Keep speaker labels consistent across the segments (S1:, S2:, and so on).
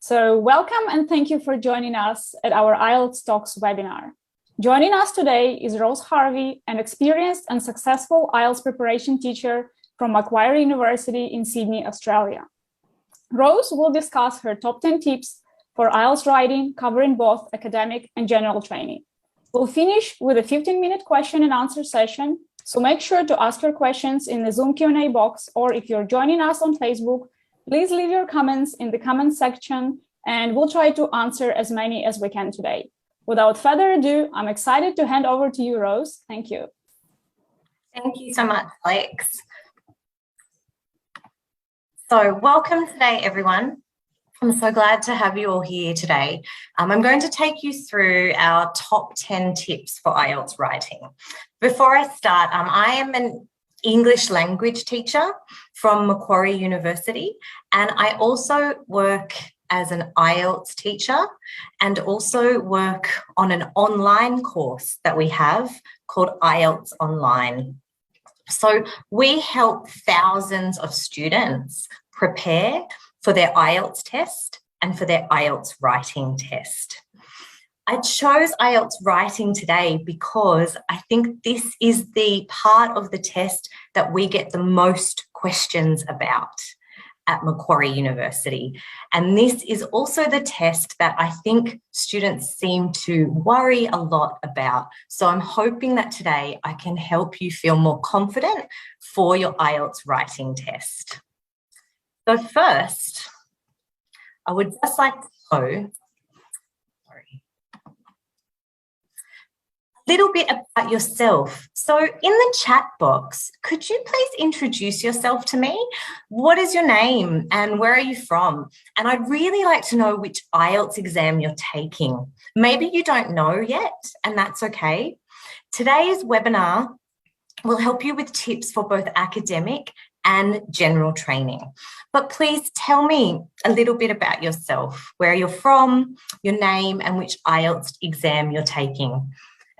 S1: So welcome and thank you for joining us at our IELTS Talks webinar. Joining us today is Rose Harvey, an experienced and successful IELTS preparation teacher from Macquarie University in Sydney, Australia. Rose will discuss her top 10 tips for IELTS writing, covering both academic and general training. We'll finish with a 15-minute question and answer session, so make sure to ask your questions in the Zoom Q&A box, or if you're joining us on Facebook, please leave your comments in the comments section and we'll try to answer as many as we can today. Without further ado, I'm excited to hand over to you, Rose. Thank you.
S2: Thank you so much, Alex. So welcome today, everyone. I'm so glad to have you all here today. I'm going to take you through our top 10 tips for IELTS writing. Before I start, I am an English language teacher from Macquarie University, and I also work as an IELTS teacher and also work on an online course that we have called IELTS Online. So we help thousands of students prepare for their IELTS test and for their IELTS writing test. I chose IELTS writing today because I think this is the part of the test that we get the most questions about at Macquarie University. And this is also the test that I think students seem to worry a lot about. So I'm hoping that today I can help you feel more confident for your IELTS writing test. So first, I would just like to know a little bit about yourself. So in the chat box, could you please introduce yourself to me? What is your name and where are you from? And I'd really like to know which IELTS exam you're taking. Maybe you don't know yet, and that's okay. Today's webinar will help you with tips for both academic and general training. But please tell me a little bit about yourself, where you're from, your name, and which IELTS exam you're taking.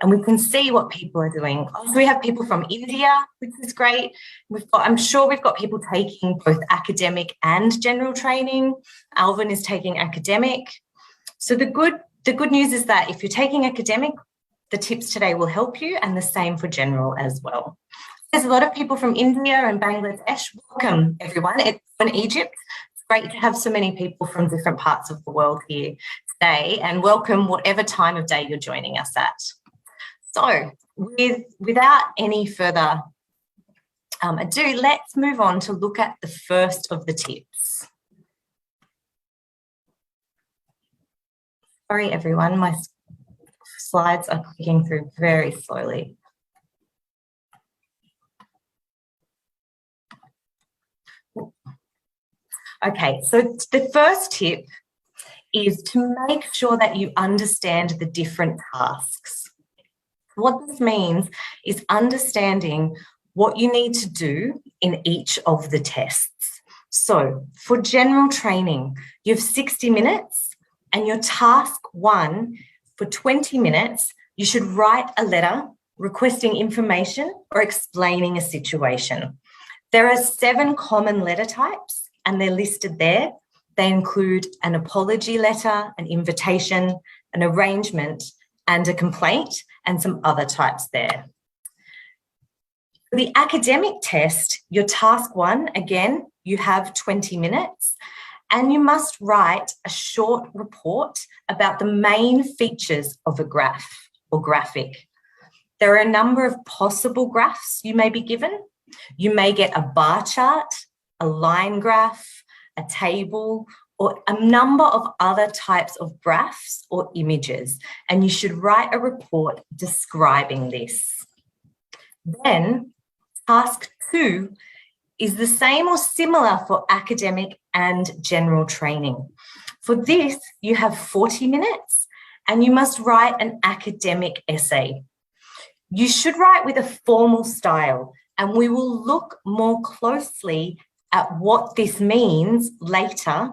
S2: And we can see what people are doing. So we have people from India, which is great. I'm sure we've got people taking both academic and general training. Alvin is taking academic. So the good news is that if you're taking academic, the tips today will help you, and the same for general as well. There's a lot of people from India and Bangladesh. Welcome, everyone. It's in Egypt. It's great to have so many people from different parts of the world here today, and welcome whatever time of day you're joining us at. So without any further ado, let's move on to look at the first of the tips. Sorry, everyone, my slides are clicking through very slowly. Okay, so the first tip is to make sure that you understand the different tasks. What this means is understanding what you need to do in each of the tests. So for general training, you have 60 minutes, and your task 1, for 20 minutes, you should write a letter requesting information or explaining a situation. There are 7 common letter types, and they're listed there. They include an apology letter, an invitation, an arrangement, and a complaint, and some other types there. For the academic test, your task 1, again, you have 20 minutes, and you must write a short report about the main features of a graph or graphic. There are a number of possible graphs you may be given. You may get a bar chart, a line graph, a table, or a number of other types of graphs or images, and you should write a report describing this. Then, task 2 is the same or similar for academic and general training. For this, you have 40 minutes, and you must write an academic essay. You should write with a formal style, and we will look more closely at what this means later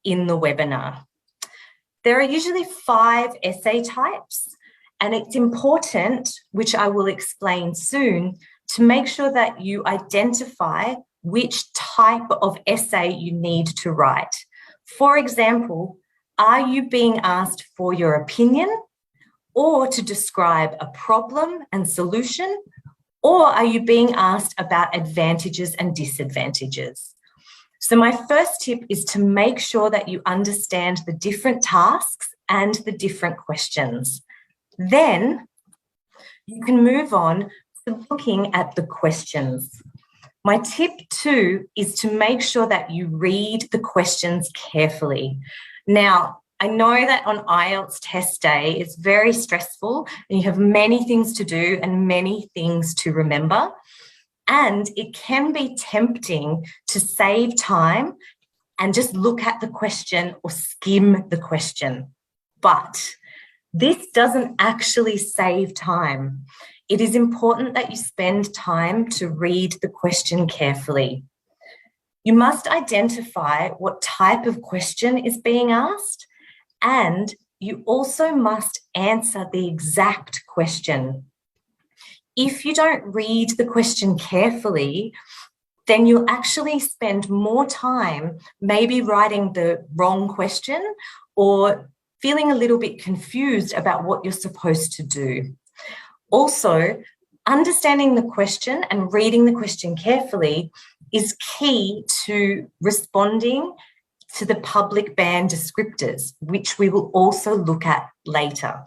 S2: in the webinar. There are usually 5 essay types, and it's important, which I will explain soon, to make sure that you identify which type of essay you need to write. For example, are you being asked for your opinion or to describe a problem and solution? Or are you being asked about advantages and disadvantages? So my first tip is to make sure that you understand the different tasks and the different questions. Then you can move on to looking at the questions. My tip 2 is to make sure that you read the questions carefully. Now, I know that on IELTS test day, it's very stressful and you have many things to do and many things to remember. And it can be tempting to save time and just look at the question or skim the question. But this doesn't actually save time. It is important that you spend time to read the question carefully. You must identify what type of question is being asked, and you also must answer the exact question. If you don't read the question carefully, then you'll actually spend more time maybe writing the wrong question or feeling a little bit confused about what you're supposed to do. Also, understanding the question and reading the question carefully is key to responding to the public ban descriptors, which we will also look at later.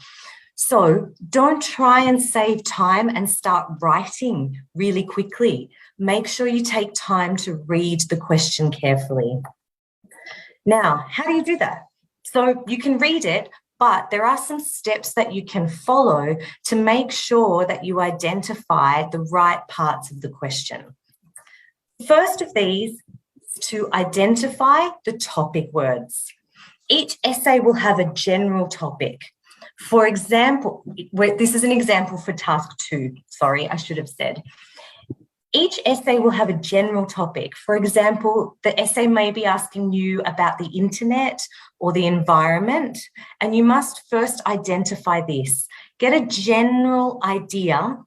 S2: So don't try and save time and start writing really quickly. Make sure you take time to read the question carefully. Now, how do you do that? So you can read it, but there are some steps that you can follow to make sure that you identify the right parts of the question. First of these to identify the topic words. Each essay will have a general topic. For example, this is an example for task 2. Sorry, I should have said. Each essay will have a general topic. For example, the essay may be asking you about the internet or the environment, and you must first identify this. Get a general idea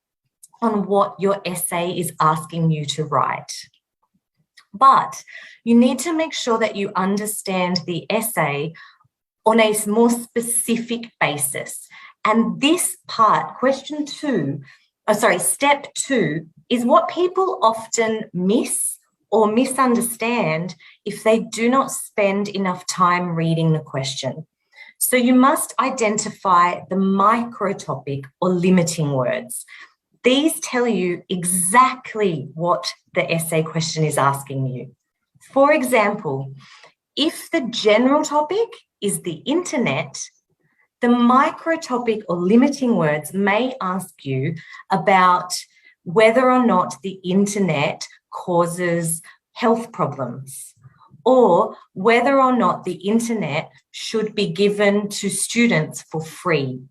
S2: on what your essay is asking you to write. But you need to make sure that you understand the essay on a more specific basis. And this part, step 2, is what people often miss or misunderstand if they do not spend enough time reading the question. So you must identify the micro topic or limiting words. These tell you exactly what the essay question is asking you. For example, if the general topic is the internet, the micro topic or limiting words may ask you about whether or not the internet causes health problems, or whether or not the internet should be given to students for free.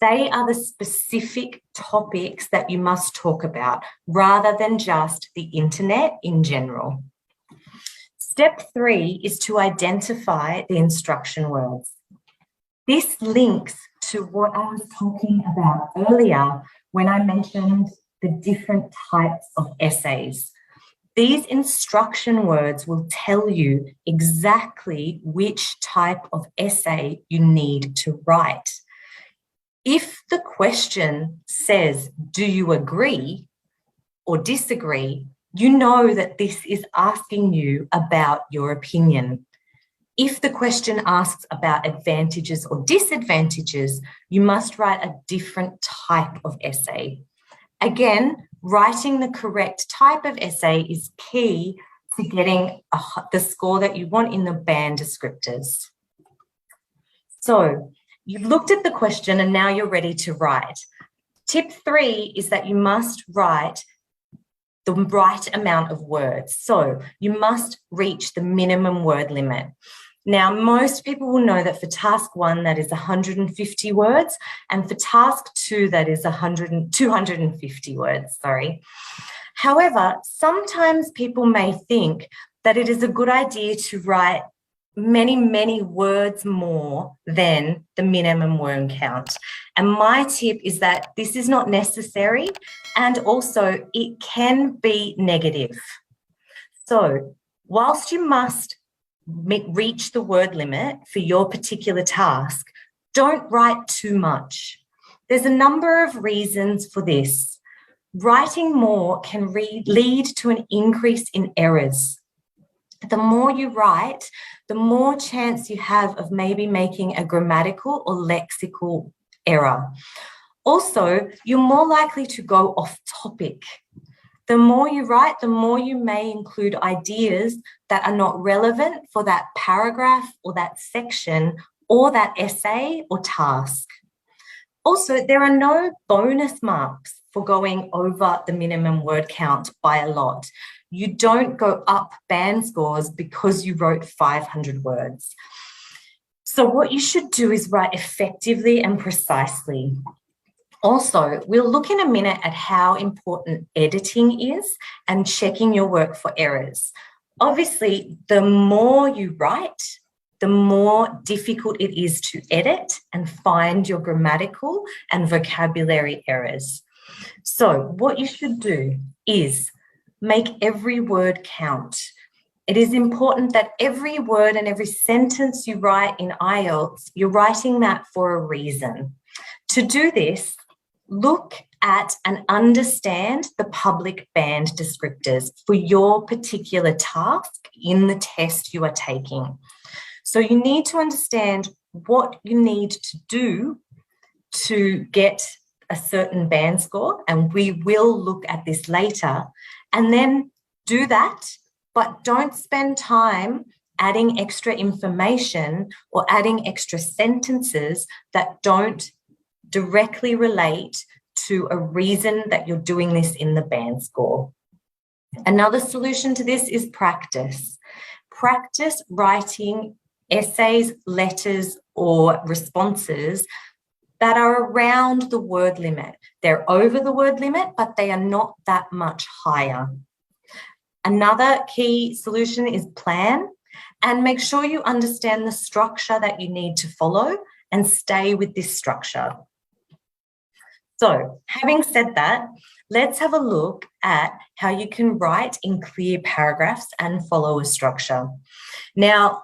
S2: They are the specific topics that you must talk about rather than just the internet in general. Step 3 is to identify the instruction words. This links to what I was talking about earlier when I mentioned the different types of essays. These instruction words will tell you exactly which type of essay you need to write. If the question says, do you agree or disagree, you know that this is asking you about your opinion. If the question asks about advantages or disadvantages, you must write a different type of essay. Again, writing the correct type of essay is key to getting the score that you want in the band descriptors. So you've looked at the question and now you're ready to write. Tip 3 is that you must write the right amount of words. So you must reach the minimum word limit. Now, most people will know that for task 1, that is 150 words, and for task 2, that is 250 words, sorry. However, sometimes people may think that it is a good idea to write many, many words more than the minimum word count. And my tip is that this is not necessary, and also it can be negative. So whilst you must reach the word limit for your particular task, don't write too much. There's a number of reasons for this. Writing more can lead to an increase in errors. The more you write, the more chance you have of maybe making a grammatical or lexical error. Also, you're more likely to go off topic. The more you write, the more you may include ideas that are not relevant for that paragraph or that section or that essay or task. Also, there are no bonus marks for going over the minimum word count by a lot. You don't go up band scores because you wrote 500 words. So what you should do is write effectively and precisely. Also, we'll look in a minute at how important editing is and checking your work for errors. Obviously, the more you write, the more difficult it is to edit and find your grammatical and vocabulary errors. So what you should do is make every word count. It is important that every word and every sentence you write in IELTS, you're writing that for a reason. To do this, look at and understand the public band descriptors for your particular task in the test you are taking. So you need to understand what you need to do to get a certain band score, and we will look at this later, and then do that, but don't spend time adding extra information or adding extra sentences that don't directly relate to a reason that you're doing this in the band score. Another solution to this is practice. Practice writing essays, letters, or responses that are around the word limit. They're over the word limit, but they are not that much higher. Another key solution is plan, and make sure you understand the structure that you need to follow and stay with this structure. So, having said that, let's have a look at how you can write in clear paragraphs and follow a structure. Now,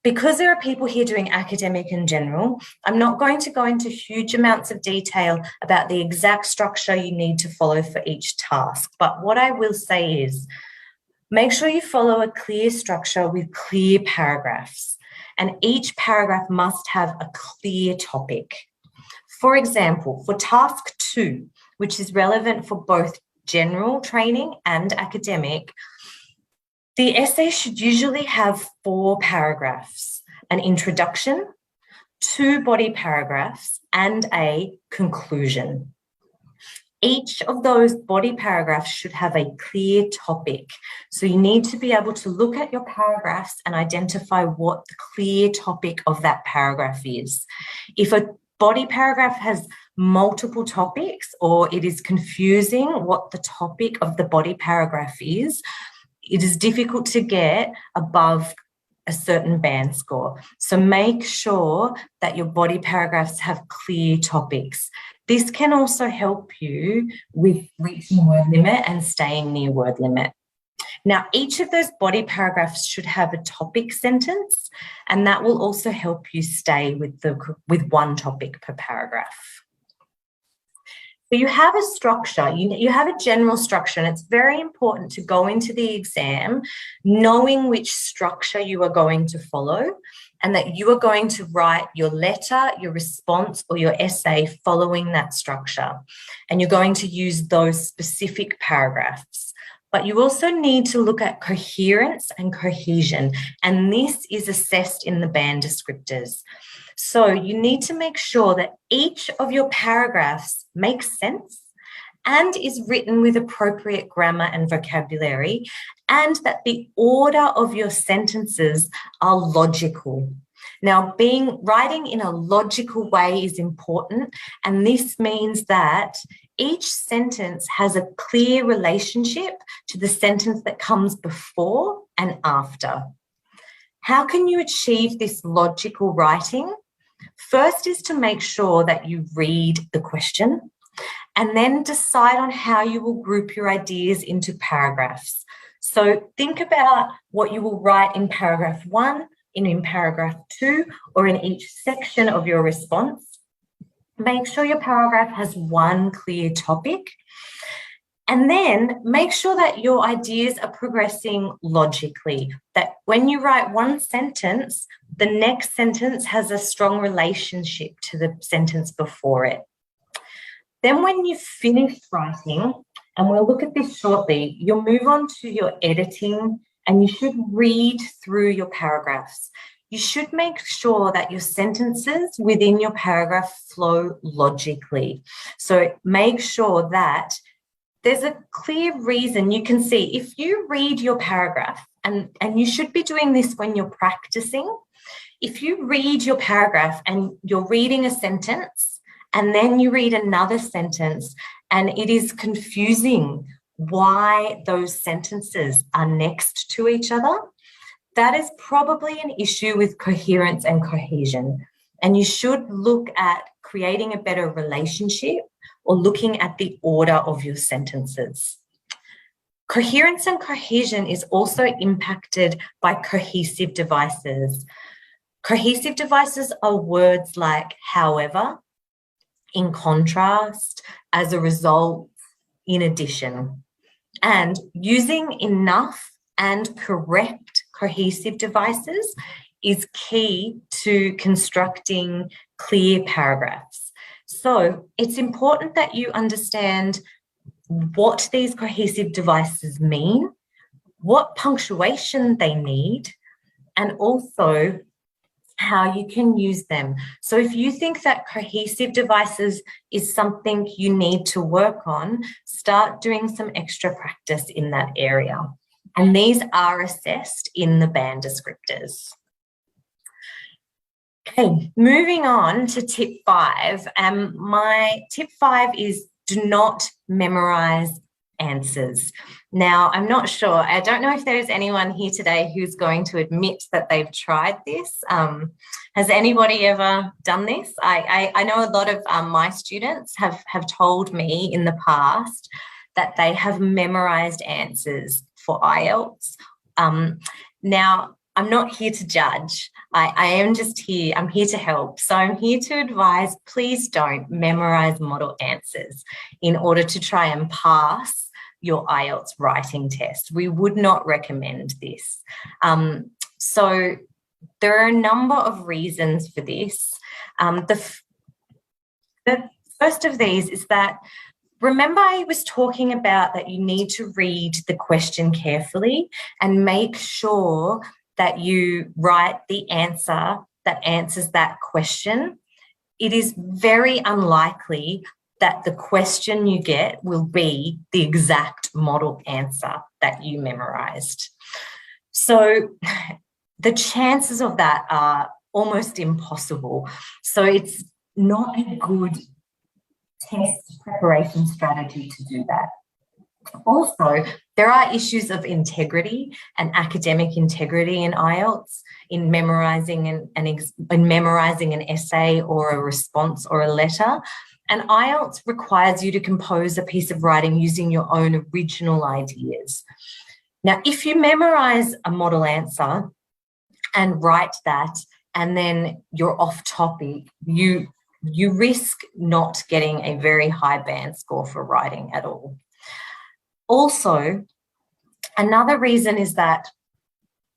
S2: because there are people here doing academic and general, I'm not going to go into huge amounts of detail about the exact structure you need to follow for each task. But what I will say is, make sure you follow a clear structure with clear paragraphs, and each paragraph must have a clear topic. For example, for task 2, which is relevant for both general training and academic, the essay should usually have 4 paragraphs: an introduction, 2 body paragraphs, and a conclusion. Each of those body paragraphs should have a clear topic. So you need to be able to look at your paragraphs and identify what the clear topic of that paragraph is. If a body paragraph has multiple topics, or it is confusing what the topic of the body paragraph is, it is difficult to get above a certain band score. So make sure that your body paragraphs have clear topics. This can also help you with reaching word limit and staying near word limit. Now, each of those body paragraphs should have a topic sentence, and that will also help you stay with one topic per paragraph. So you have a structure, you have a general structure, and it's very important to go into the exam knowing which structure you are going to follow, and that you are going to write your letter, your response, or your essay following that structure. And you're going to use those specific paragraphs. But you also need to look at coherence and cohesion, and this is assessed in the band descriptors. So you need to make sure that each of your paragraphs makes sense and is written with appropriate grammar and vocabulary, and that the order of your sentences are logical. Now, writing in a logical way is important, and this means that each sentence has a clear relationship to the sentence that comes before and after. How can you achieve this logical writing? First is to make sure that you read the question, and then decide on how you will group your ideas into paragraphs. So think about what you will write in paragraph 1, in paragraph 2, or in each section of your response. Make sure your paragraph has one clear topic. And then make sure that your ideas are progressing logically, that when you write one sentence, the next sentence has a strong relationship to the sentence before it. Then when you've finished writing, and we'll look at this shortly, you'll move on to your editing and you should read through your paragraphs. You should make sure that your sentences within your paragraph flow logically. So make sure that there's a clear reason. You can see if you read your paragraph, and you should be doing this when you're practicing. If you read your paragraph and you're reading a sentence and then you read another sentence and it is confusing why those sentences are next to each other, that is probably an issue with coherence and cohesion. And you should look at creating a better relationship or looking at the order of your sentences. Coherence and cohesion is also impacted by cohesive devices. Cohesive devices are words like however, in contrast, as a result, in addition. And using enough and correct cohesive devices is key to constructing clear paragraphs. So it's important that you understand what these cohesive devices mean, what punctuation they need, and also how you can use them. So if you think that cohesive devices is something you need to work on, start doing some extra practice in that area. And these are assessed in the band descriptors. Okay, moving on to tip 5. My tip 5 is do not memorize answers. Now, I'm not sure. I don't know if there's anyone here today who's going to admit that they've tried this. Has anybody ever done this? I know a lot of my students have told me in the past that they have memorized answers for IELTS. Now, I'm not here to judge. I am just here. I'm here to help. So I'm here to advise, please don't memorize model answers in order to try and pass your IELTS writing test. We would not recommend this. So there are a number of reasons for this. The first of these is that, remember I was talking about that you need to read the question carefully and make sure that you write the answer that answers that question. It is very unlikely that the question you get will be the exact model answer that you memorized. So the chances of that are almost impossible. So it's not a good test preparation strategy to do that. Also, there are issues of integrity and academic integrity in IELTS, in memorizing an essay or a response or a letter. And IELTS requires you to compose a piece of writing using your own original ideas. Now, if you memorize a model answer and write that, and then you're off topic, you risk not getting a very high band score for writing at all. Also, another reason is that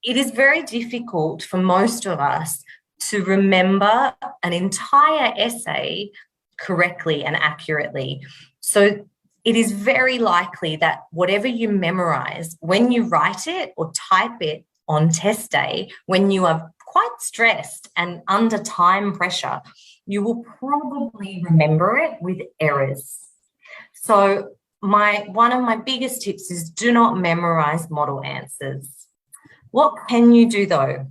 S2: it is very difficult for most of us to remember an entire essay correctly and accurately. So it is very likely that whatever you memorize, when you write it or type it on test day, when you are quite stressed and under time pressure, you will probably remember it with errors. So one of my biggest tips is do not memorize model answers. What can you do though?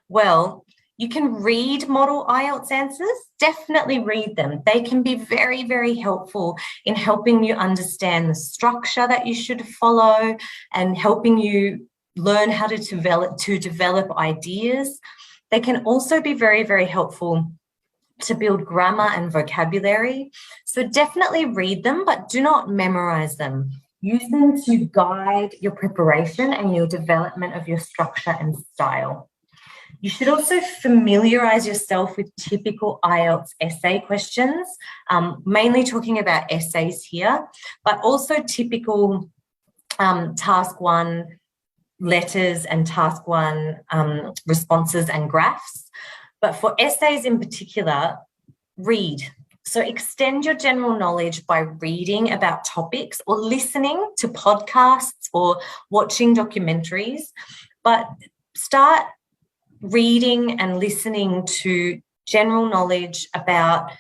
S2: Well, you can read model IELTS answers, definitely read them. They can be very, very helpful in helping you understand the structure that you should follow and helping you learn how to develop ideas. They can also be very, very helpful to build grammar and vocabulary. So definitely read them, but do not memorize them. Use them to guide your preparation and your development of your structure and style. You should also familiarise yourself with typical IELTS essay questions, mainly talking about essays here, but also typical task 1 letters and task 1 responses and graphs. But for essays in particular, read. So extend your general knowledge by reading about topics or listening to podcasts or watching documentaries, but start reading and listening to general knowledge about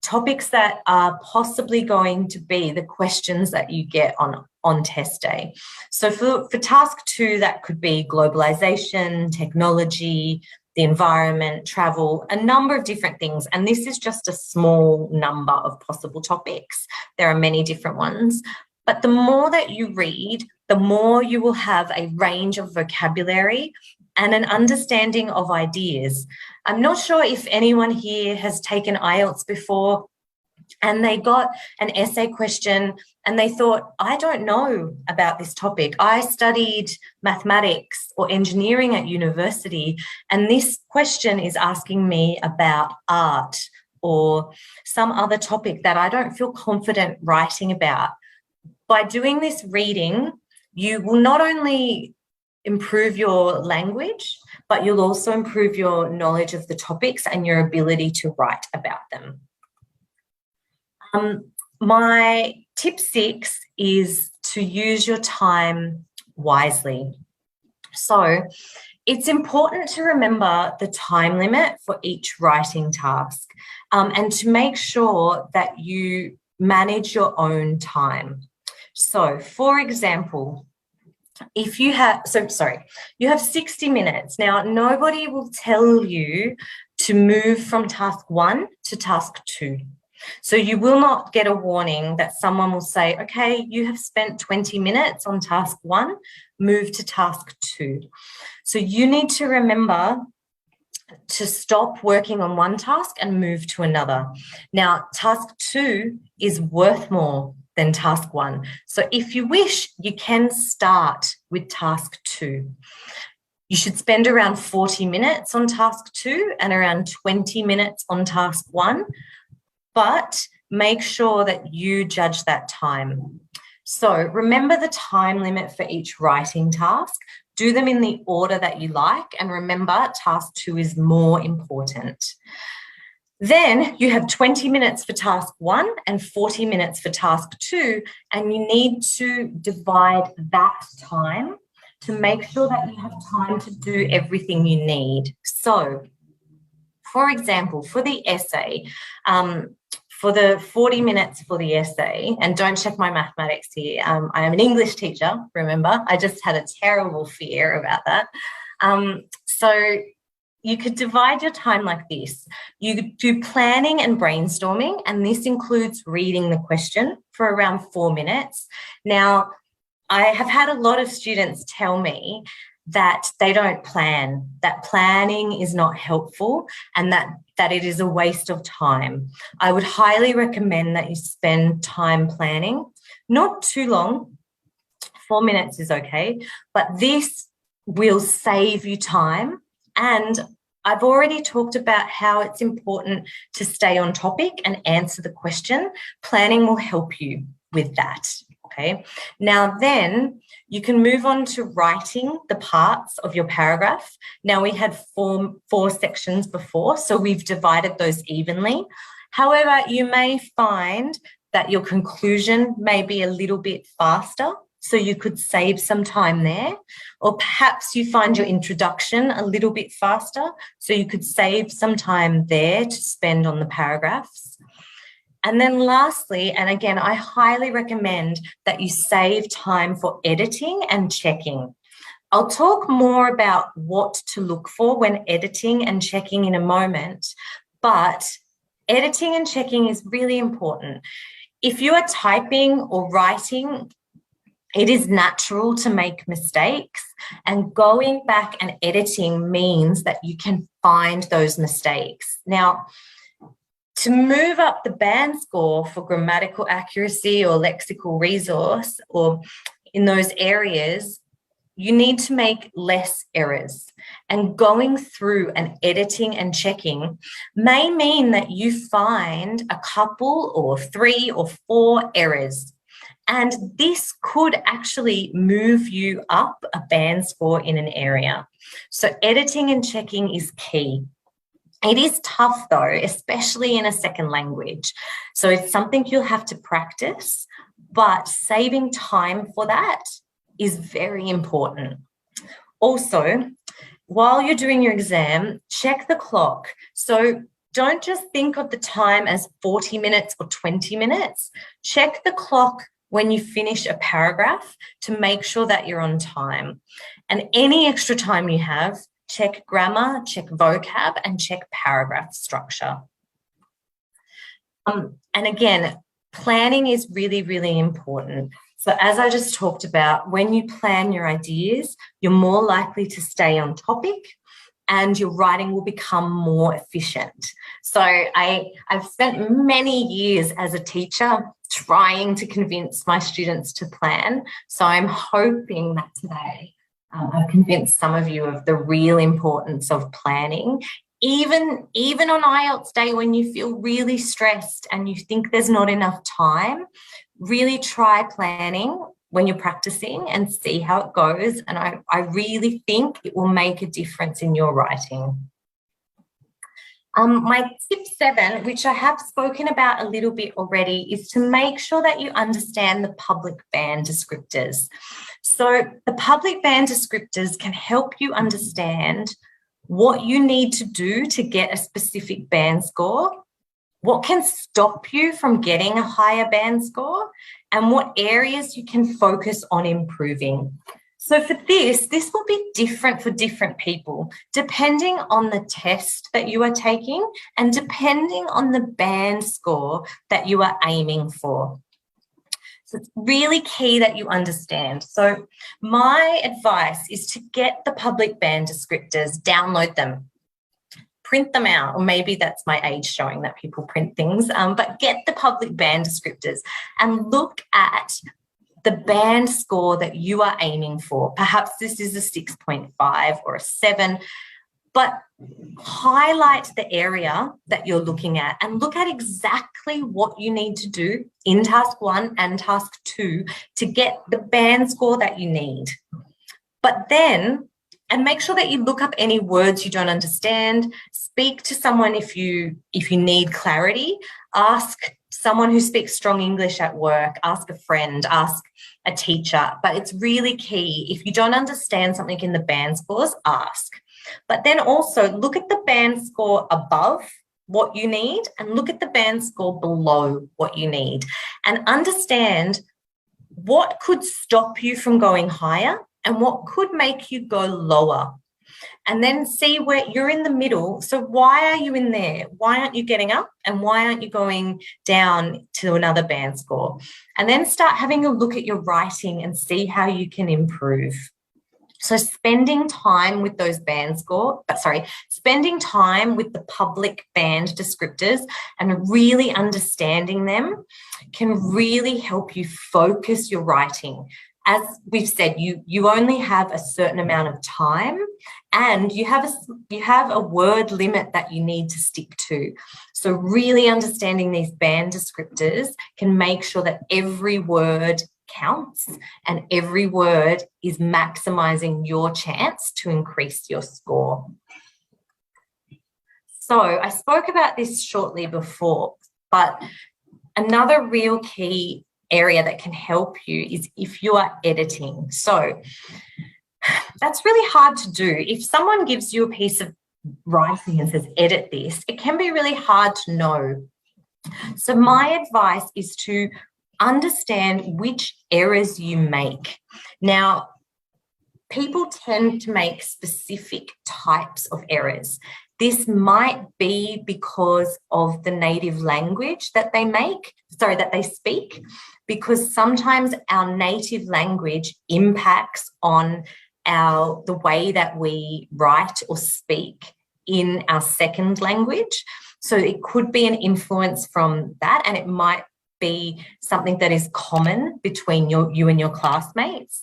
S2: topics that are possibly going to be the questions that you get on test day. So for task 2, that could be globalization, technology, the environment, travel, a number of different things. And this is just a small number of possible topics. There are many different ones. But the more that you read, the more you will have a range of vocabulary and an understanding of ideas. I'm not sure if anyone here has taken IELTS before and they got an essay question and they thought, I don't know about this topic. I studied mathematics or engineering at university, and this question is asking me about art or some other topic that I don't feel confident writing about. By doing this reading, you will not only improve your language, but you'll also improve your knowledge of the topics and your ability to write about them. My tip 6 is to use your time wisely. So it's important to remember the time limit for each writing task, and to make sure that you manage your own time. So, for example, if you have, you have 60 minutes. Now, nobody will tell you to move from task 1 to task 2. So you will not get a warning that someone will say, okay, you have spent 20 minutes on task 1, move to task 2. So you need to remember to stop working on one task and move to another. Now, task 2 is worth more than task 1. So if you wish, you can start with task 2. You should spend around 40 minutes on task 2 and around 20 minutes on task 1, but make sure that you judge that time. So remember the time limit for each writing task. Do them in the order that you like, and remember task 2 is more important. Then you have 20 minutes for task 1 and 40 minutes for task 2, and you need to divide that time to make sure that you have time to do everything you need. So, for example, for the essay, for the 40 minutes for the essay, and don't check my mathematics here, I am an English teacher, remember, I just had a terrible fear about that. So you could divide your time like this. You do planning and brainstorming, and this includes reading the question for around 4 minutes. Now, I have had a lot of students tell me that they don't plan, that planning is not helpful, and that it is a waste of time. I would highly recommend that you spend time planning, not too long, 4 minutes is okay, but this will save you time. And I've already talked about how it's important to stay on topic and answer the question. Planning will help you with that. Okay. Now then you can move on to writing the parts of your paragraph. Now we had four sections before, so we've divided those evenly. However, you may find that your conclusion may be a little bit faster, so you could save some time there. Or perhaps you find your introduction a little bit faster, so you could save some time there to spend on the paragraphs. And then lastly, and again, I highly recommend that you save time for editing and checking. I'll talk more about what to look for when editing and checking in a moment, but editing and checking is really important. If you are typing or writing, it is natural to make mistakes, and going back and editing means that you can find those mistakes. Now, To move up the band score for grammatical accuracy or lexical resource, or in those areas, you need to make less errors. And going through and editing and checking may mean that you find a couple or 3 or 4 errors. And this could actually move you up a band score in an area. So editing and checking is key. It is tough though, especially in a second language. So it's something you'll have to practice, but saving time for that is very important. Also, while you're doing your exam, check the clock. So don't just think of the time as 40 minutes or 20 minutes. Check the clock when you finish a paragraph to make sure that you're on time. And any extra time you have, check grammar, check vocab, and check paragraph structure. And again, planning is really, really important. So as I just talked about, when you plan your ideas, you're more likely to stay on topic and your writing will become more efficient. So I've spent many years as a teacher trying to convince my students to plan. So I'm hoping that today I've convinced some of you of the real importance of planning. Even on IELTS day when you feel really stressed and you think there's not enough time, really try planning when you're practicing and see how it goes. And I really think it will make a difference in your writing. My tip 7, which I have spoken about a little bit already, is to make sure that you understand the public band descriptors. So the public band descriptors can help you understand what you need to do to get a specific band score, what can stop you from getting a higher band score, and what areas you can focus on improving. So for this will be different for different people, depending on the test that you are taking and depending on the band score that you are aiming for. So it's really key that you understand. So my advice is to get the public band descriptors, download them, print them out, or maybe that's my age showing that people print things, but get the public band descriptors and look at the band score that you are aiming for. Perhaps this is a 6.5 or a 7, but highlight the area that you're looking at and look at exactly what you need to do in task 1 and task 2 to get the band score that you need. But then, and make sure that you look up any words you don't understand, speak to someone if you need clarity, ask someone who speaks strong English at work, ask a friend, ask a teacher. But it's really key. If you don't understand something in the band scores, ask. But then also look at the band score above what you need and look at the band score below what you need and understand what could stop you from going higher and what could make you go lower. And then see where you're in the middle. So why are you in there? Why aren't you getting up? And why aren't you going down to another band score? And then start having a look at your writing and see how you can improve. So spending time with those spending time with the public band descriptors and really understanding them can really help you focus your writing. As we've said, you only have a certain amount of time and you have a word limit that you need to stick to. So really understanding these band descriptors can make sure that every word counts and every word is maximizing your chance to increase your score. So I spoke about this shortly before, but another real key area that can help you is if you are editing. So that's really hard to do. If someone gives you a piece of writing and says, edit this, it can be really hard to know. So my advice is to understand which errors you make. Now, people tend to make specific types of errors. This might be because of the native language that they speak, because sometimes our native language impacts on the way that we write or speak in our second language. So it could be an influence from that, and it might be something that is common between you and your classmates.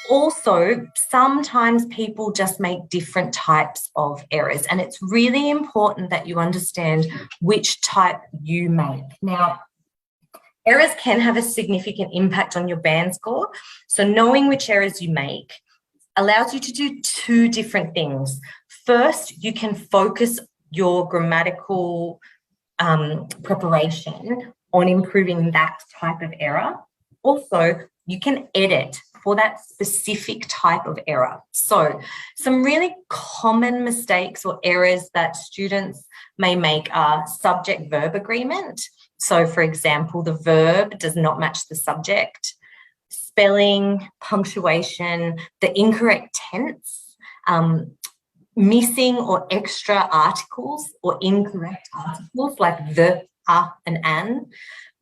S2: Also, sometimes people just make different types of errors, and it's really important that you understand which type you make. Now, errors can have a significant impact on your band score. So knowing which errors you make allows you to do two different things. First, you can focus your grammatical preparation on improving that type of error. Also, you can edit for that specific type of error. So some really common mistakes or errors that students may make are subject-verb agreement. So, for example, the verb does not match the subject, spelling, punctuation, the incorrect tense, missing or extra articles or incorrect articles like the, and an,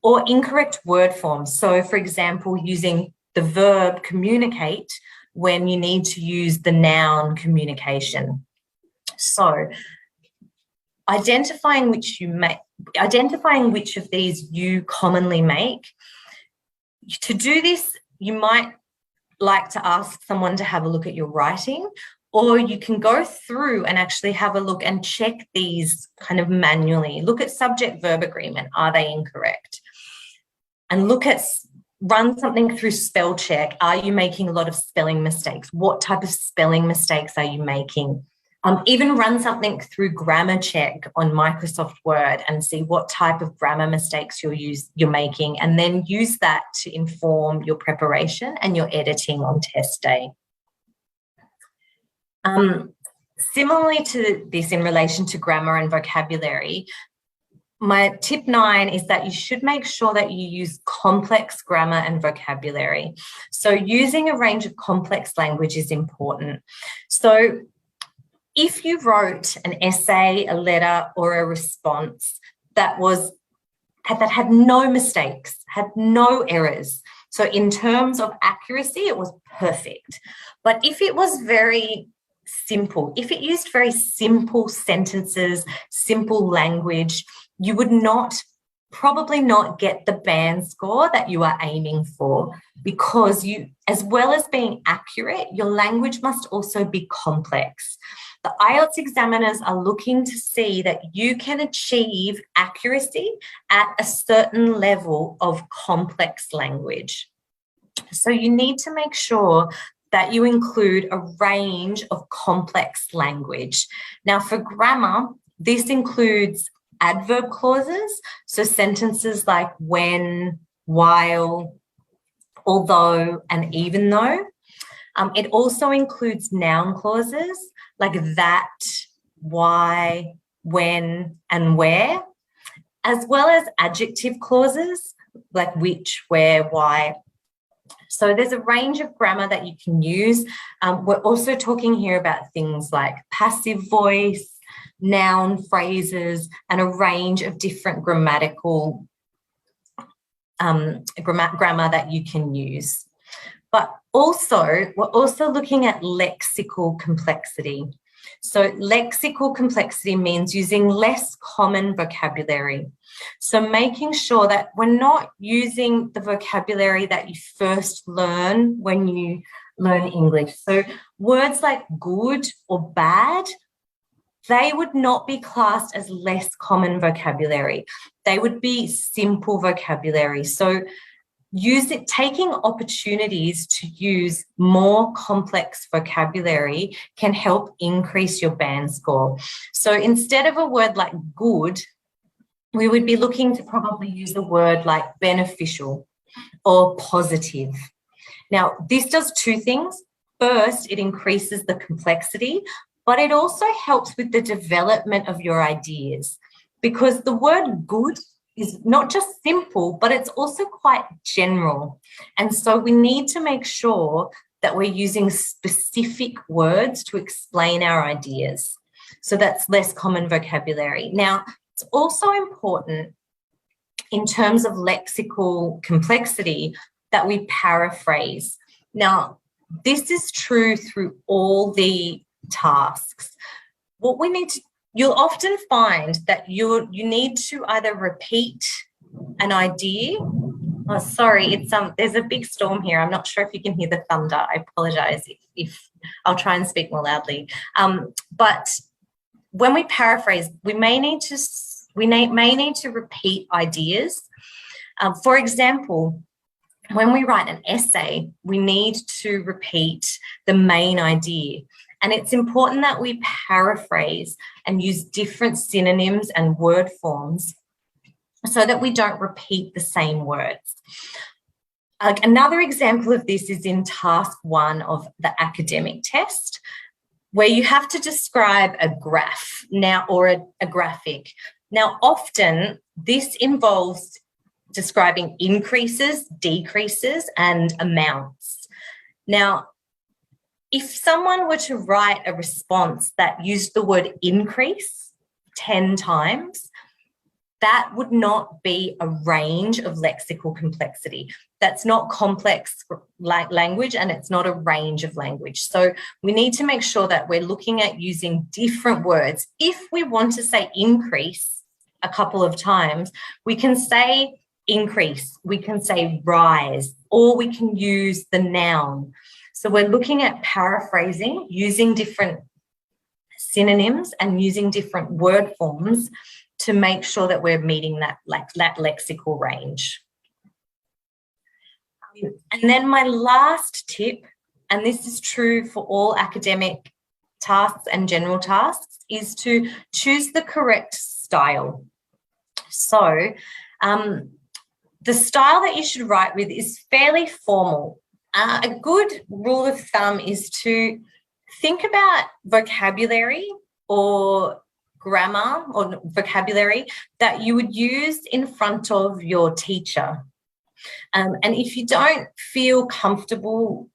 S2: or incorrect word forms. So, for example, using the verb communicate when you need to use the noun communication. So, identifying which of these you commonly make. To do this, you might like to ask someone to have a look at your writing, or you can go through and actually have a look and check these kind of manually. Look at subject-verb agreement. Are they incorrect? And run something through spell check. Are you making a lot of spelling mistakes? What type of spelling mistakes are you making? Even run something through grammar check on Microsoft Word and see what type of grammar mistakes you're making, and then use that to inform your preparation and your editing on test day. Similarly to this in relation to grammar and vocabulary, my tip 9 is that you should make sure that you use complex grammar and vocabulary. So using a range of complex language is important. So if you wrote an essay, a letter, or a response that had no mistakes, had no errors, so in terms of accuracy, it was perfect. But if it was very simple, if it used very simple sentences, simple language, you would probably not get the band score that you are aiming for, because as well as being accurate, your language must also be complex. The IELTS examiners are looking to see that you can achieve accuracy at a certain level of complex language. So you need to make sure that you include a range of complex language. Now, for grammar, this includes adverb clauses, so sentences like when, while, although, and even though. It also includes noun clauses like that, why, when, and where, as well as adjective clauses like which, where, why. So there's a range of grammar that you can use. We're also talking here about things like passive voice, noun phrases, and a range of different grammatical grammar that you can use. But also, we're also looking at lexical complexity. So lexical complexity means using less common vocabulary. So making sure that we're not using the vocabulary that you first learn when you learn English. So words like good or bad, they would not be classed as less common vocabulary. They would be simple vocabulary. So taking opportunities to use more complex vocabulary can help increase your band score. So instead of a word like good, we would be looking to probably use a word like beneficial or positive. Now, this does two things. First, it increases the complexity, but it also helps with the development of your ideas, because the word good is not just simple, but it's also quite general. And so we need to make sure that we're using specific words to explain our ideas. So that's less common vocabulary. Now, it's also important in terms of lexical complexity that we paraphrase. Now, this is true through all the tasks. What we need to you'll often find that you need to either repeat an idea. Oh, sorry, there's a big storm here. I'm not sure if you can hear the thunder. I apologise if I'll try and speak more loudly. But when we paraphrase, we may need to repeat ideas. For example, when we write an essay, we need to repeat the main idea. And it's important that we paraphrase and use different synonyms and word forms so that we don't repeat the same words. Another example of this is in task 1 of the academic test, where you have to describe a graph or a graphic. Now, often this involves describing increases, decreases, and amounts. Now, if someone were to write a response that used the word increase 10 times, that would not be a range of lexical complexity. That's not complex language, and it's not a range of language. So we need to make sure that we're looking at using different words. If we want to say increase a couple of times, we can say increase, we can say rise, or we can use the noun. So we're looking at paraphrasing, using different synonyms and using different word forms to make sure that we're meeting that lexical range. And then my last tip, and this is true for all academic tasks and general tasks, is to choose the correct style. So the style that you should write with is fairly formal. A good rule of thumb is to think about vocabulary or grammar or vocabulary that you would use in front of your teacher. And if you don't feel comfortable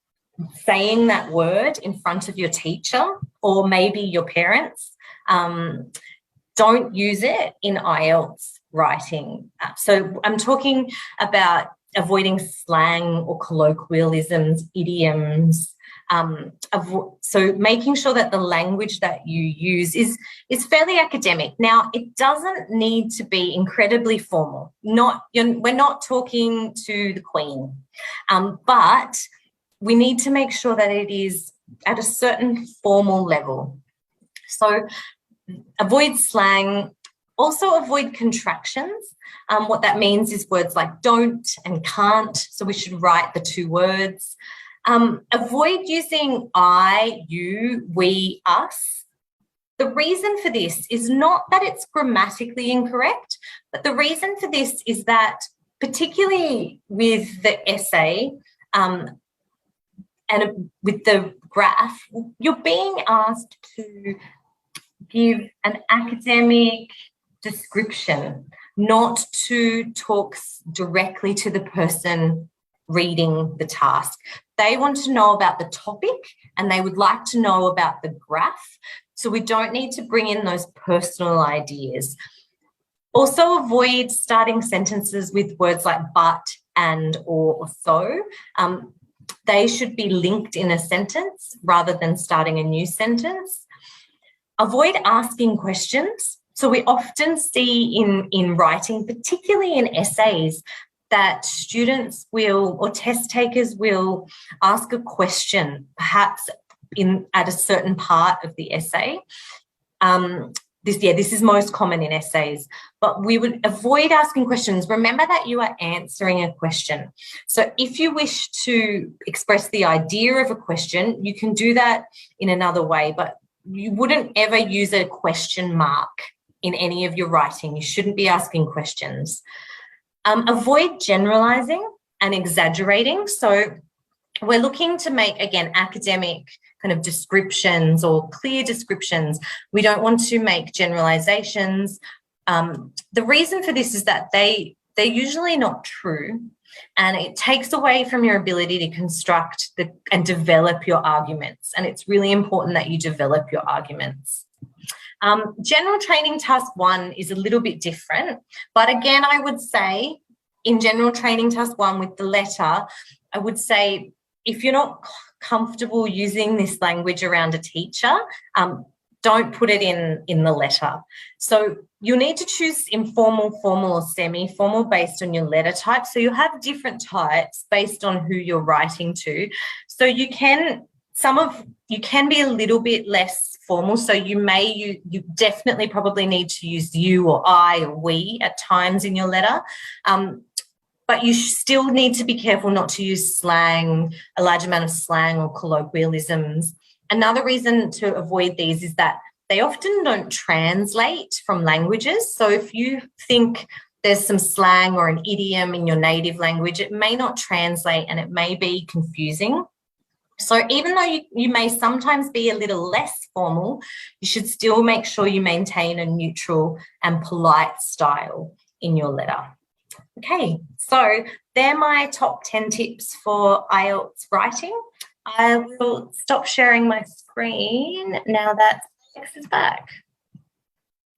S2: saying that word in front of your teacher or maybe your parents, don't use it in IELTS writing. So I'm talking about avoiding slang or colloquialisms, idioms. So making sure that the language that you use is fairly academic. Now, it doesn't need to be incredibly formal. We're not talking to the Queen, but we need to make sure that it is at a certain formal level. So avoid slang. Also avoid contractions. What that means is words like don't and can't. So we should write the 2 words. Avoid using I, you, we, us. The reason for this is not that it's grammatically incorrect, but the reason for this is that particularly with the essay and with the graph, you're being asked to give an academic description, not to talk directly to the person reading the task. They want to know about the topic and they would like to know about the graph. So we don't need to bring in those personal ideas. Also avoid starting sentences with words like but, and, or so. They should be linked in a sentence rather than starting a new sentence. Avoid asking questions. So we often see in writing, particularly in essays, that students will, or test takers will ask a question, perhaps at a certain part of the essay. This is most common in essays, but we would avoid asking questions. Remember that you are answering a question. So if you wish to express the idea of a question, you can do that in another way, but you wouldn't ever use a question mark in any of your writing. You shouldn't be asking questions. Avoid generalizing and exaggerating. So we're looking to make, again, academic kind of descriptions or clear descriptions. We don't want to make generalizations. The reason for this is that they're usually not true, and it takes away from your ability to construct and develop your arguments. And it's really important that you develop your arguments. General training task 1 is a little bit different, but again, I would say in general training task 1 with the letter, I would say if you're not comfortable using this language around a teacher, don't put it in the letter. So you'll need to choose informal, formal, or semi-formal based on your letter type. So you'll have different types based on who you're writing to. So you can be a little bit less formal. So you definitely probably need to use you or I or we at times in your letter. But you still need to be careful not to use slang, a large amount of slang or colloquialisms. Another reason to avoid these is that they often don't translate from languages. So if you think there's some slang or an idiom in your native language, it may not translate and it may be confusing. So even though you may sometimes be a little less formal, you should still make sure you maintain a neutral and polite style in your letter. Okay, so they're my top 10 tips for IELTS writing. I will stop sharing my screen now that Alex is back.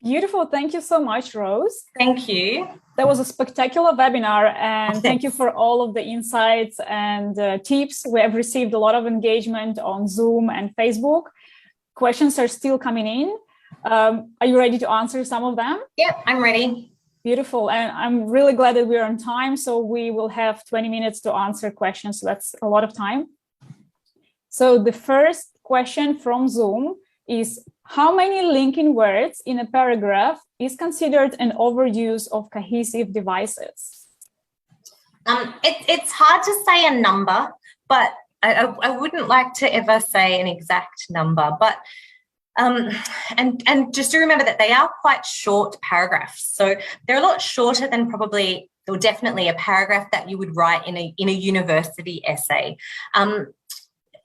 S1: Beautiful. Thank you so much, Rose.
S2: Thank you.
S1: That was a spectacular webinar, and thank you for all of the insights and tips. We have received a lot of engagement on Zoom and Facebook. Questions are still coming in. Are you ready to answer some of them?
S2: Yep, I'm ready.
S1: Beautiful. And I'm really glad that we're on time. So we will have 20 minutes to answer questions. So that's a lot of time. So the first question from Zoom is, how many linking words in a paragraph is considered an overuse of cohesive devices?
S2: It's hard to say a number, but I wouldn't like to ever say an exact number. But and just to remember that they are quite short paragraphs. So they're a lot shorter than probably, or definitely, a paragraph that you would write in a university essay.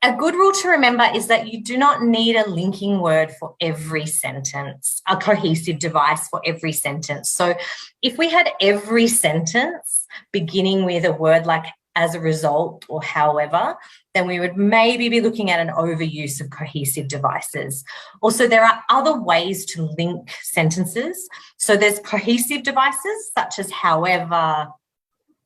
S2: A good rule to remember is that you do not need a linking word for every sentence, a cohesive device for every sentence. So if we had every sentence beginning with a word like as a result or however, then we would maybe be looking at an overuse of cohesive devices. Also, there are other ways to link sentences. So there's cohesive devices such as however,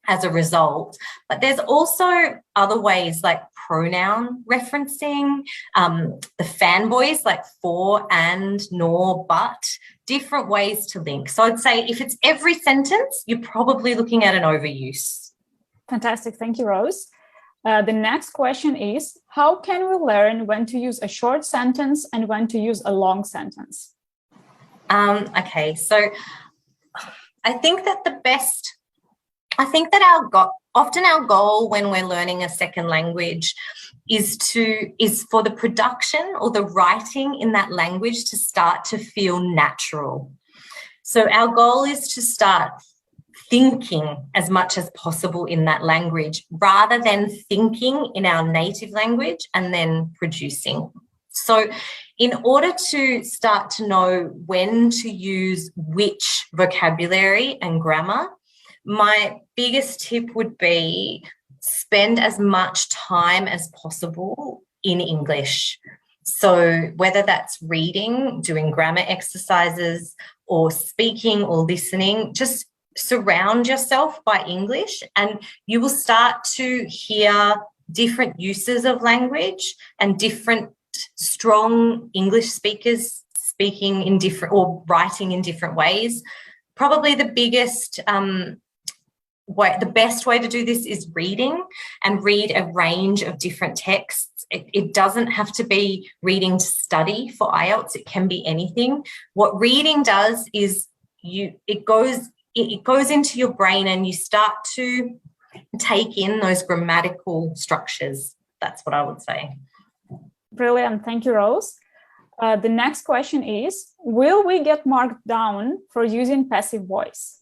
S2: as a result, but there's also other ways like pronoun referencing, the fanboys like for, and, nor, but, different ways to link. So I'd say if it's every sentence, you're probably looking at an overuse.
S1: Fantastic. Thank you, Rose. The next question is, how can we learn when to use a short sentence and when to use a long sentence?
S2: Okay, so I think that often our goal when we're learning a second language is for the production or the writing in that language to start to feel natural. So our goal is to start thinking as much as possible in that language rather than thinking in our native language and then producing. So in order to start to know when to use which vocabulary and grammar, my biggest tip would be spend as much time as possible in English. So whether that's reading, doing grammar exercises, or speaking or listening, just surround yourself by English and you will start to hear different uses of language and different strong English speakers speaking in different or writing in different ways. Probably the best way to do this is reading, and read a range of different texts. It doesn't have to be reading to study for IELTS. It can be anything. What reading does is it goes into your brain and you start to take in those grammatical structures. That's what I would say.
S1: Brilliant. Thank you, Rose. The next question is, will we get marked down for using passive voice?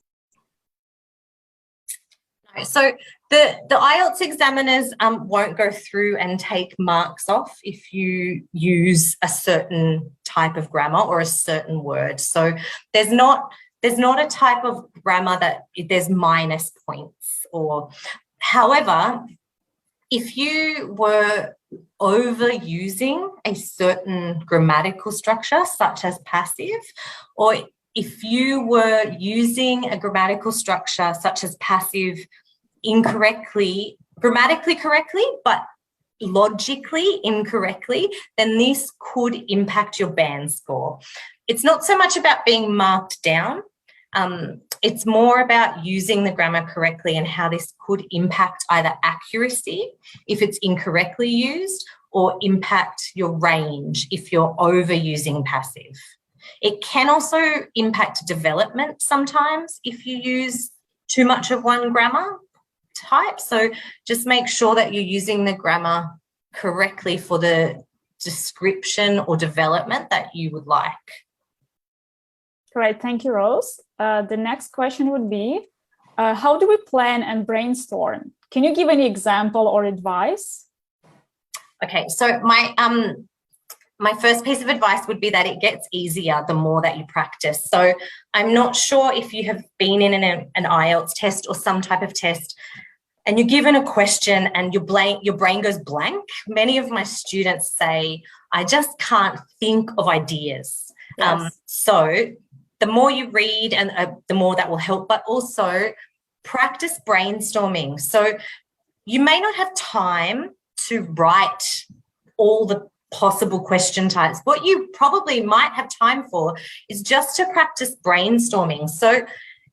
S2: So the IELTS examiners won't go through and take marks off if you use a certain type of grammar or a certain word. So there's not a type of grammar that there's minus points or, however, if you were overusing a certain grammatical structure, such as passive, or if you were using a grammatical structure such as passive grammatically correctly, but logically incorrectly, then this could impact your band score. It's not so much about being marked down. It's more about using the grammar correctly and how this could impact either accuracy if it's incorrectly used, or impact your range if you're overusing passive. It can also impact development sometimes if you use too much of one grammar type. So just make sure that you're using the grammar correctly for the description or development that you would like.
S1: Great, thank you, Rose. The next question would be, how do we plan and brainstorm? Can you give any example or advice?
S2: Okay, so my first piece of advice would be that it gets easier the more that you practice. So I'm not sure if you have been in an IELTS test or some type of test and you're given a question and your brain goes blank. Many of my students say, I just can't think of ideas.
S1: Yes.
S2: So the more you read and the more that will help, but also practice brainstorming. So you may not have time to write all the possible question types. What you probably might have time for is just to practice brainstorming. So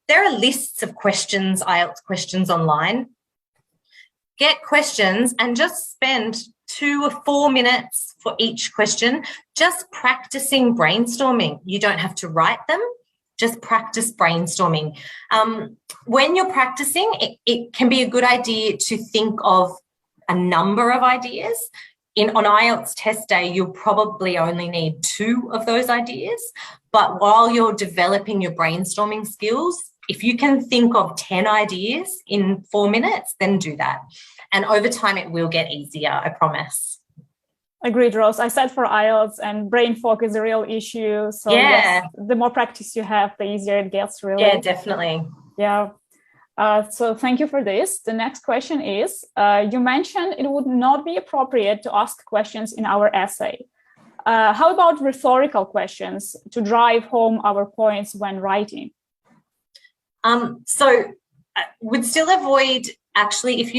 S2: there are lists of questions, IELTS questions online. Get questions and just spend 2 or 4 minutes for each question just practicing brainstorming. You don't have to write them, just practice brainstorming. When you're practicing, it can be a good idea to think of a number of ideas. On IELTS test day, you'll probably only need 2 of those ideas. But while you're developing your brainstorming skills, if you can think of 10 ideas in 4 minutes, then do that. And over time, it will get easier, I promise.
S1: Agreed, Rose. I said for IELTS, and brain fog is a real issue. So
S2: yeah,
S1: yes, the more practice you have, the easier it gets, really.
S2: Yeah, definitely.
S1: Yeah. So thank you for this. The next question is, you mentioned it would not be appropriate to ask questions in our essay. How about rhetorical questions to drive home our points when writing?
S2: So would still avoid, actually, if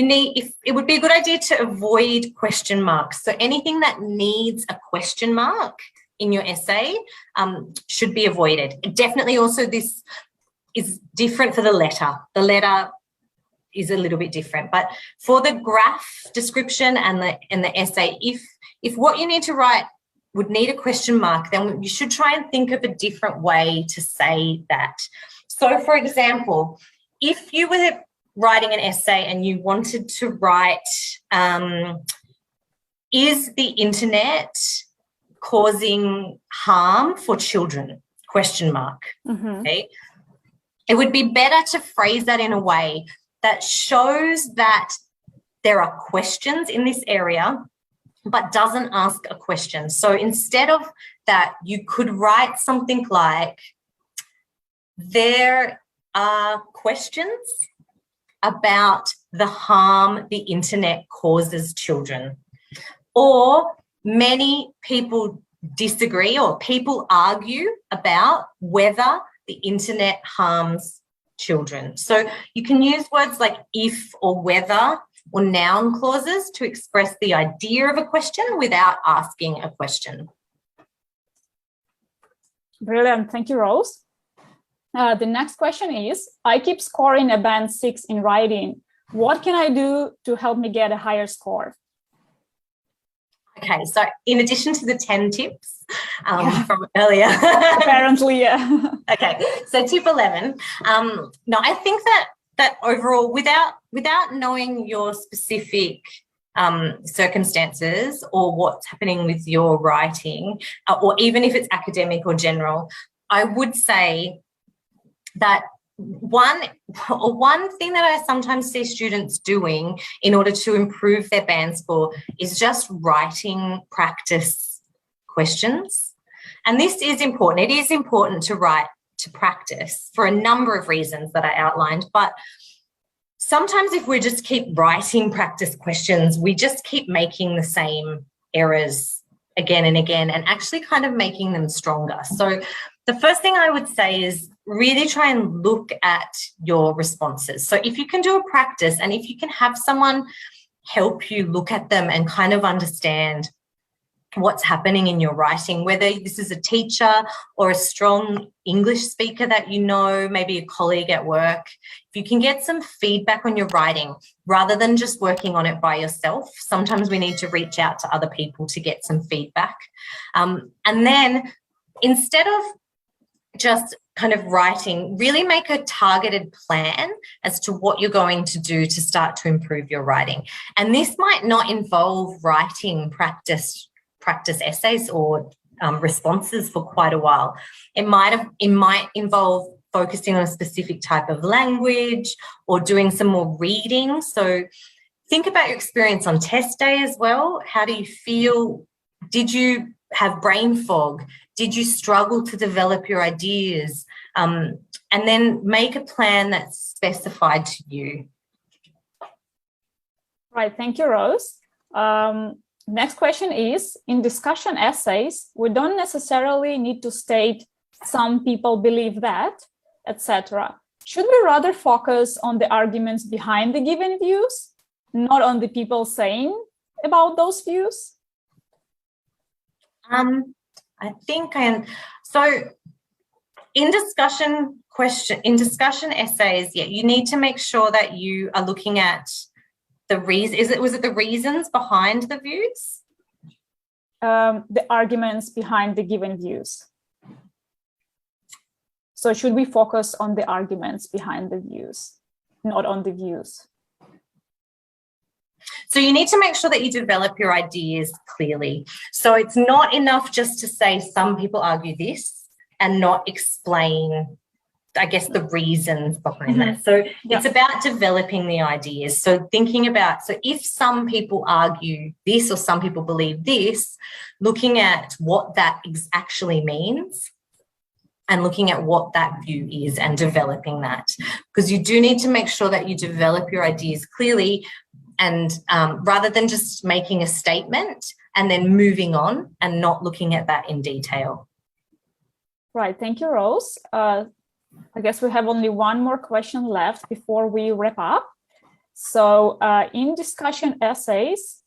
S2: it would be a good idea to avoid question marks. So anything that needs a question mark in your essay should be avoided. Definitely also this is different for the letter. The letter is a little bit different, but for the graph description and the essay, if what you need to write would need a question mark, then you should try and think of a different way to say that. So, for example, if you were writing an essay and you wanted to write, is the internet causing harm for children? Question mark.
S1: Mm-hmm.
S2: Okay. It would be better to phrase that in a way that shows that there are questions in this area, but doesn't ask a question. So instead of that, you could write something like, there are questions about the harm the internet causes children. Or many people disagree, or people argue about whether the internet harms children. So you can use words like if or whether or noun clauses to express the idea of a question without asking a question.
S1: Brilliant. Thank you, Rose. The next question is, I keep scoring a band 6 in writing. What can I do to help me get a higher score?
S2: Okay, so in addition to the 10 tips from earlier.
S1: Apparently, yeah.
S2: Okay, so tip 11. No, I think that overall, without knowing your specific circumstances or what's happening with your writing, or even if it's academic or general, I would say that one thing that I sometimes see students doing in order to improve their band score is just writing practice questions. And this is important. It is important to write to practice for a number of reasons that I outlined. But sometimes if we just keep writing practice questions, we just keep making the same errors again and again and actually kind of making them stronger. So the first thing I would say is really try and look at your responses. So if you can do a practice and if you can have someone help you look at them and kind of understand what's happening in your writing, whether this is a teacher or a strong English speaker that you know, maybe a colleague at work. If you can get some feedback on your writing rather than just working on it by yourself, sometimes we need to reach out to other people to get some feedback. And then instead of just kind of writing, really make a targeted plan as to what you're going to do to start to improve your writing. And this might not involve writing practice essays or responses for quite a while. It might involve focusing on a specific type of language or doing some more reading. So think about your experience on test day as well. How do you feel? Did you have brain fog? Did you struggle to develop your ideas? And then make a plan that's specified to you.
S1: Right, thank you, Rose. Next question is, in discussion essays, we don't necessarily need to state some people believe that, etc. Should we rather focus on the arguments behind the given views, not on the people saying about those views?
S2: I think so in discussion essays, yeah, you need to make sure that you are looking at the reason. Was it the reasons behind the views?
S1: The arguments behind the given views. So should we focus on the arguments behind the views, not on the views?
S2: So you need to make sure that you develop your ideas clearly. So it's not enough just to say some people argue this and not explain, I guess, the reasons behind that. So it's about developing the ideas. So thinking about, so if some people argue this or some people believe this, looking at what that actually means and looking at what that view is and developing that. Because you do need to make sure that you develop your ideas clearly, and rather than just making a statement and then moving on and not looking at that in detail.
S1: Right, thank you, Rose. I guess we have only one more question left before we wrap up. So in discussion essays,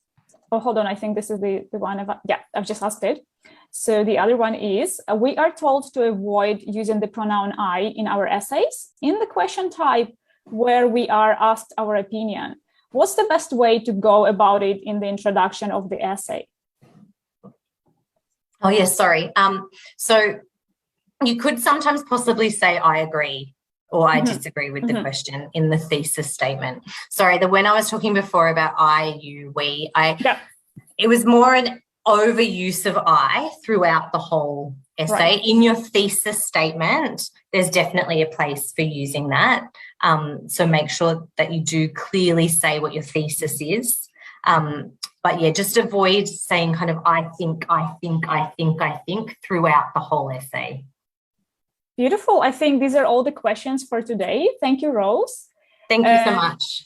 S1: oh, hold on, I think this is the one, I've just asked it. So the other one is, we are told to avoid using the pronoun I in our essays in the question type where we are asked our opinion. What's the best way to go about it in the introduction of the essay?
S2: Oh, yes, sorry. So you could sometimes possibly say, I agree, or I disagree with the question in the thesis statement. Sorry, when I was talking before about I, you, we, it was more an overuse of I throughout the whole essay. Right. In your thesis statement, there's definitely a place for using that. So make sure that you do clearly say what your thesis is. But yeah, just avoid saying kind of I think throughout the whole essay.
S1: Beautiful. I think these are all the questions for today. Thank you, Rose.
S2: Thank you so much.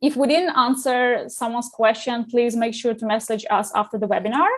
S1: If we didn't answer someone's question, please make sure to message us after the webinar.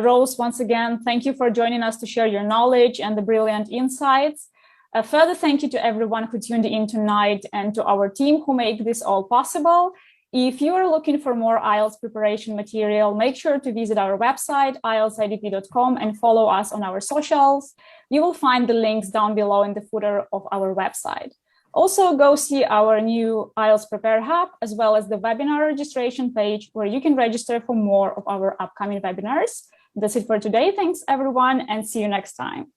S1: Rose, once again, thank you for joining us to share your knowledge and the brilliant insights. A further thank you to everyone who tuned in tonight and to our team who make this all possible. If you are looking for more IELTS preparation material, make sure to visit our website, IELTSIDP.com, and follow us on our socials. You will find the links down below in the footer of our website. Also, go see our new IELTS Prepare Hub, as well as the webinar registration page, where you can register for more of our upcoming webinars. That's it for today. Thanks, everyone, and see you next time.